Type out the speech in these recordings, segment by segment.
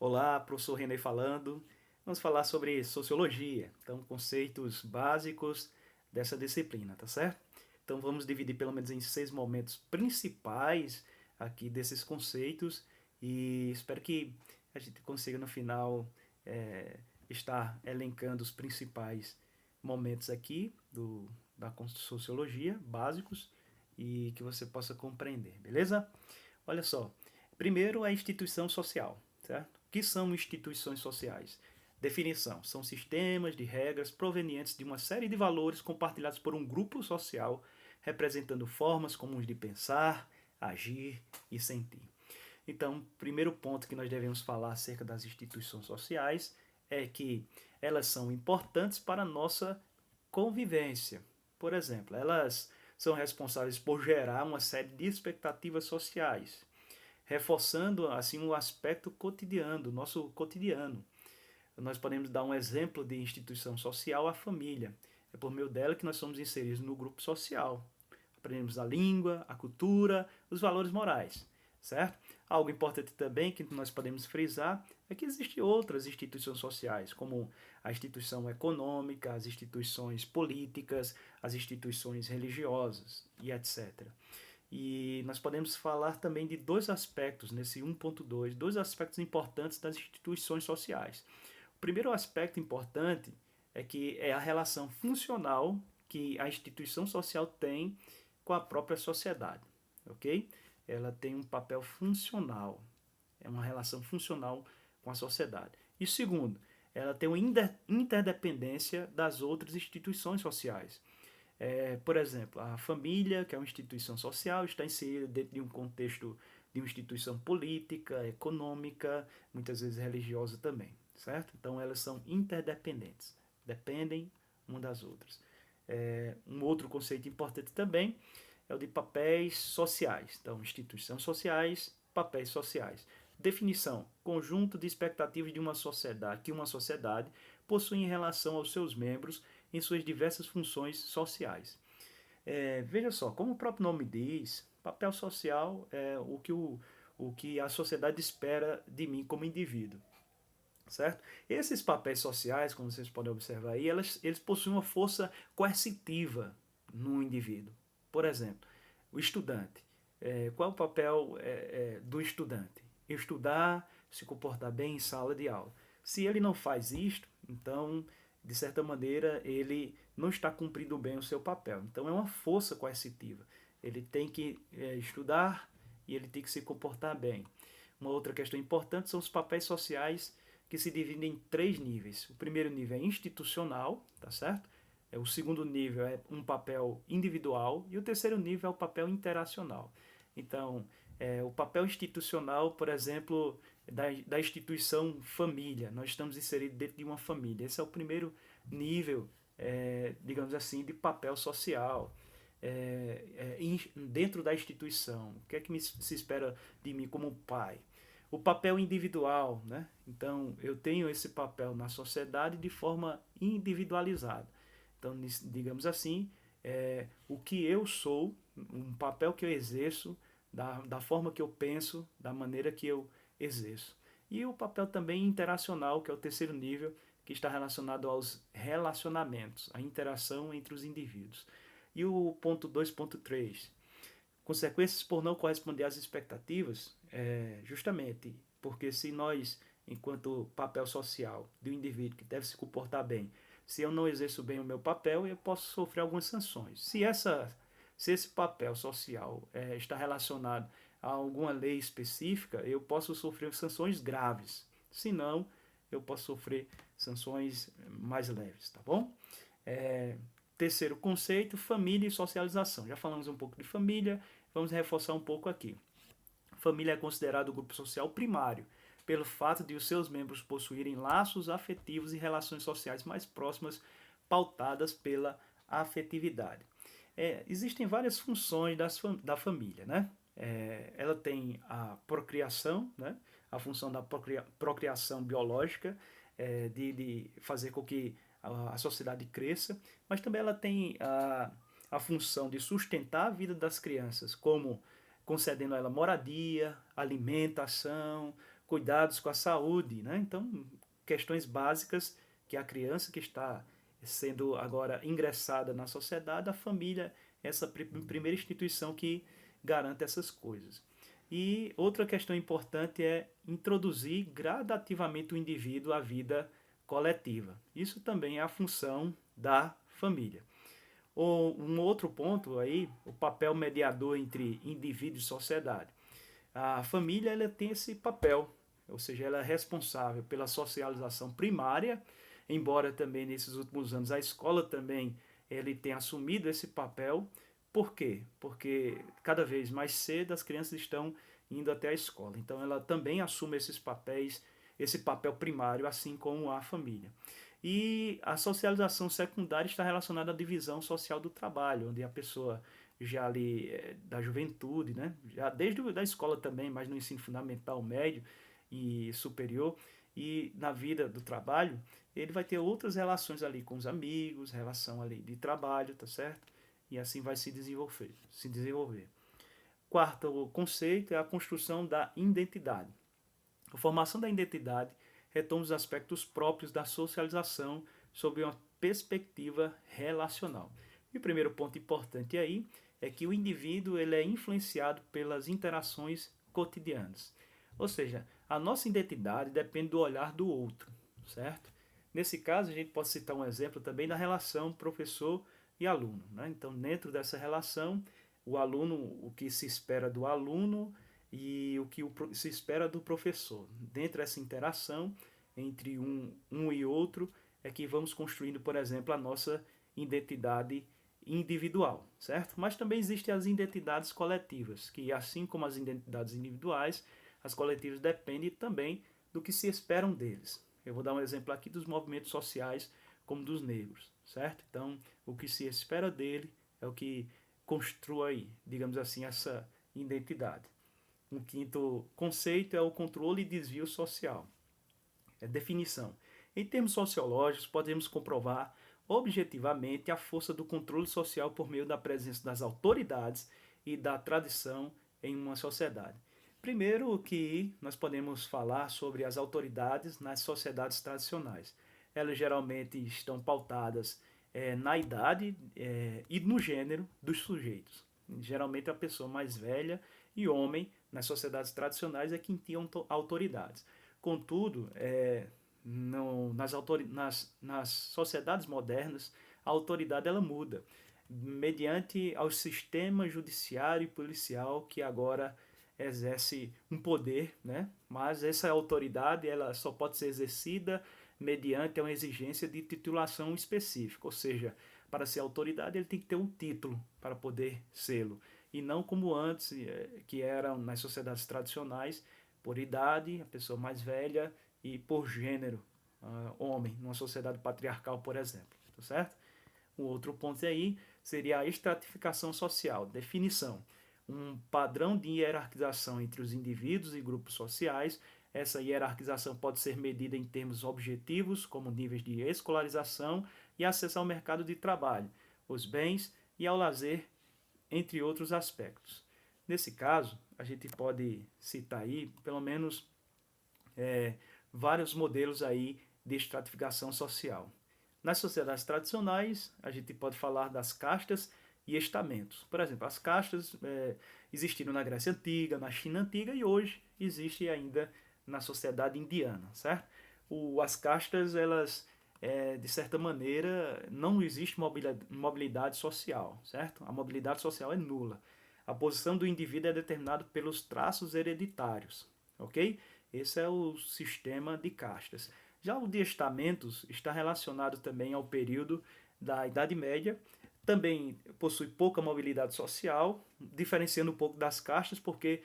Olá, professor René falando. Vamos falar sobre sociologia, então conceitos básicos dessa disciplina, tá certo? Então vamos dividir pelo menos em 6 momentos principais aqui desses conceitos e espero que a gente consiga no final estar elencando os principais momentos aqui da sociologia, básicos, e que você possa compreender, beleza? Olha só, primeiro a instituição social, certo? O que são instituições sociais? Definição: são sistemas de regras provenientes de uma série de valores compartilhados por um grupo social, representando formas comuns de pensar, agir e sentir. Então, primeiro ponto que nós devemos falar acerca das instituições sociais é que elas são importantes para a nossa convivência. Por exemplo, elas são responsáveis por gerar uma série de expectativas sociais, reforçando assim o aspecto cotidiano, do nosso cotidiano. Nós podemos dar um exemplo de instituição social, a família. É por meio dela que nós somos inseridos no grupo social. Aprendemos a língua, a cultura, os valores morais, certo? Algo importante também que nós podemos frisar é que existem outras instituições sociais, como a instituição econômica, as instituições políticas, as instituições religiosas e etc. E nós podemos falar também de dois aspectos nesse 1.2, dois aspectos importantes das instituições sociais. O primeiro aspecto importante é que é a relação funcional que a instituição social tem com a própria sociedade, ok? Ela tem um papel funcional, é uma relação funcional com a sociedade. E segundo, ela tem uma interdependência das outras instituições sociais. Por exemplo, a família, que é uma instituição social, está inserida dentro de um contexto de uma instituição política, econômica, muitas vezes religiosa também, certo? Então elas são interdependentes, dependem uma das outras. Um outro conceito importante também é o de papéis sociais. Então, instituições sociais, papéis sociais. Definição: conjunto de expectativas de uma sociedade que uma sociedade possui em relação aos seus membros em suas diversas funções sociais. Veja só, como o próprio nome diz, papel social é o que a sociedade espera de mim como indivíduo, certo? Esses papéis sociais, como vocês podem observar aí, eles possuem uma força coercitiva no indivíduo. Por exemplo, o estudante. Qual é o papel do estudante? Estudar, se comportar bem em sala de aula. Se ele não faz isto, então, de certa maneira, ele não está cumprindo bem o seu papel. Então, é uma força coercitiva. Ele tem que estudar e ele tem que se comportar bem. Uma outra questão importante são os papéis sociais que se dividem em 3 níveis. O primeiro nível é institucional, tá certo? O segundo nível é um papel individual e o terceiro nível é o papel interacional. Então, o papel institucional, por exemplo, da instituição família. Nós estamos inseridos dentro de uma família. Esse é o primeiro nível, digamos assim, de papel social. Dentro da instituição. O que é que se espera de mim como pai? O papel individual, né? Então, eu tenho esse papel na sociedade de forma individualizada. Então, digamos assim, o que eu sou, um papel que eu exerço, da forma que eu penso, da maneira que eu exerço. E o papel também interacional, que é o terceiro nível, que está relacionado aos relacionamentos, a interação entre os indivíduos. E o ponto 2.3, consequências por não corresponder às expectativas, justamente porque se nós, enquanto papel social de um indivíduo que deve se comportar bem, se eu não exerço bem o meu papel, eu posso sofrer algumas sanções. Se esse papel social está relacionado a alguma lei específica, eu posso sofrer sanções graves. Se não, eu posso sofrer sanções mais leves, tá bom? Terceiro conceito, família e socialização. Já falamos um pouco de família, vamos reforçar um pouco aqui. Família é considerado o grupo social primário, pelo fato de os seus membros possuírem laços afetivos e relações sociais mais próximas, pautadas pela afetividade. Existem várias funções da família, né? Ela tem a procriação, né? A função da procriação biológica, de fazer com que a sociedade cresça, mas também ela tem a função de sustentar a vida das crianças, como concedendo a ela moradia, alimentação, cuidados com a saúde, né? Então, questões básicas que a criança que está sendo agora ingressada na sociedade, a família é essa primeira instituição que garante essas coisas. E outra questão importante é introduzir gradativamente o indivíduo à vida coletiva. Isso também é a função da família. Um outro ponto aí, o papel mediador entre indivíduo e sociedade. A família ela tem esse papel, ou seja, ela é responsável pela socialização primária, embora também nesses últimos anos a escola também ele tem assumido esse papel. Por quê? Porque cada vez mais cedo as crianças estão indo até a escola. Então ela também assume esses papéis, esse papel primário, assim como a família. E a socialização secundária está relacionada à divisão social do trabalho, onde a pessoa já ali da juventude, né? Já desde a escola também, mas no ensino fundamental, médio e superior, e na vida do trabalho, ele vai ter outras relações ali com os amigos, relação ali de trabalho, tá certo? E assim vai se desenvolver, se desenvolver. Quarto conceito é a construção da identidade. A formação da identidade retoma os aspectos próprios da socialização sob uma perspectiva relacional. E o primeiro ponto importante aí é que o indivíduo ele é influenciado pelas interações cotidianas. Ou seja, a nossa identidade depende do olhar do outro, certo? Nesse caso, a gente pode citar um exemplo também da relação professor e aluno, né? Então, dentro dessa relação, o aluno, o que se espera do aluno e o que se espera do professor. Dentro dessa interação entre um e outro é que vamos construindo, por exemplo, a nossa identidade individual, certo? Mas também existem as identidades coletivas, que assim como as identidades individuais, as coletivas dependem também do que se esperam deles. Eu vou dar um exemplo aqui dos movimentos sociais, como dos negros, certo? Então, o que se espera dele é o que constrói, digamos assim, essa identidade. Um quinto conceito é o controle e desvio social. É definição. Em termos sociológicos, podemos comprovar objetivamente a força do controle social por meio da presença das autoridades e da tradição em uma sociedade. Primeiro que nós podemos falar sobre as autoridades nas sociedades tradicionais. Elas geralmente estão pautadas na idade e no gênero dos sujeitos. Geralmente a pessoa mais velha e homem nas sociedades tradicionais é quem tinham autoridades. Contudo, nas sociedades modernas, a autoridade ela muda, mediante ao sistema judiciário e policial que agora exerce um poder, né? Mas essa autoridade ela só pode ser exercida mediante uma exigência de titulação específica, ou seja, para ser autoridade ele tem que ter um título para poder sê-lo, e não como antes, que eram nas sociedades tradicionais, por idade, a pessoa mais velha, e por gênero, homem, numa sociedade patriarcal, por exemplo, tá certo? Um outro ponto aí seria a estratificação social, definição. Um padrão de hierarquização entre os indivíduos e grupos sociais. Essa hierarquização pode ser medida em termos objetivos, como níveis de escolarização e acesso ao mercado de trabalho, os bens e ao lazer, entre outros aspectos. Nesse caso, a gente pode citar aí, pelo menos, vários modelos aí de estratificação social. Nas sociedades tradicionais, a gente pode falar das castas e estamentos. Por exemplo, as castas existiram na Grécia Antiga, na China Antiga e hoje existe ainda na sociedade indiana, certo? As castas, elas, de certa maneira, não existe mobilidade social, certo? A mobilidade social é nula. A posição do indivíduo é determinada pelos traços hereditários, ok? Esse é o sistema de castas. Já o de estamentos está relacionado também ao período da Idade Média, também possui pouca mobilidade social, diferenciando um pouco das castas, porque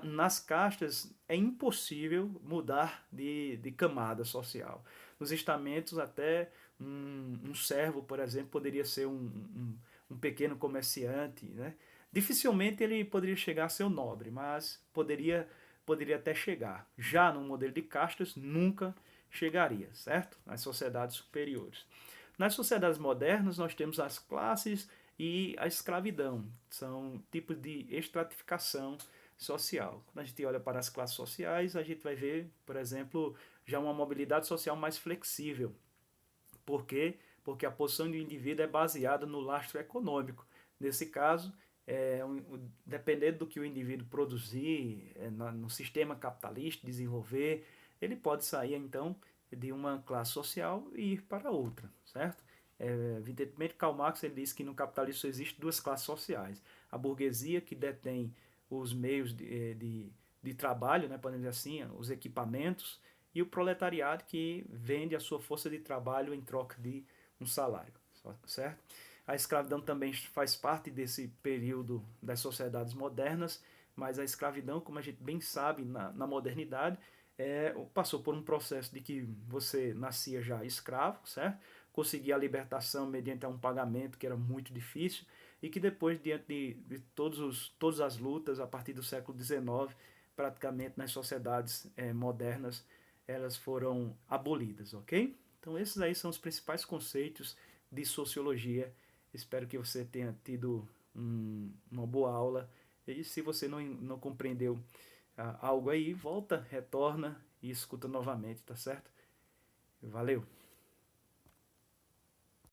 nas castas é impossível mudar de camada social. Nos estamentos, até um servo, por exemplo, poderia ser um pequeno comerciante, né? Dificilmente ele poderia chegar a ser um nobre, mas poderia até chegar. Já no modelo de castas, nunca chegaria, certo? Nas sociedades superiores. Nas sociedades modernas, nós temos as classes e a escravidão. São tipos de estratificação social. Quando a gente olha para as classes sociais, a gente vai ver, por exemplo, já uma mobilidade social mais flexível. Por quê? Porque a posição do indivíduo é baseada no lastro econômico. Nesse caso, dependendo do que o indivíduo produzir no sistema capitalista, desenvolver, ele pode sair então de uma classe social e ir para outra, certo? Evidentemente, Karl Marx ele diz que no capitalismo só existem duas classes sociais. A burguesia, que detém os meios de trabalho, né, podemos dizer assim, os equipamentos, e o proletariado, que vende a sua força de trabalho em troca de um salário, certo? A escravidão também faz parte desse período das sociedades modernas, mas a escravidão, como a gente bem sabe na modernidade, passou por um processo de que você nascia já escravo, certo? Conseguia a libertação mediante um pagamento que era muito difícil e que depois, diante de todas as lutas, a partir do século XIX, praticamente nas sociedades modernas, elas foram abolidas, ok? Então esses aí são os principais conceitos de sociologia. Espero que você tenha tido uma boa aula. E se você não compreendeu algo aí, volta, retorna e escuta novamente, tá certo? Valeu!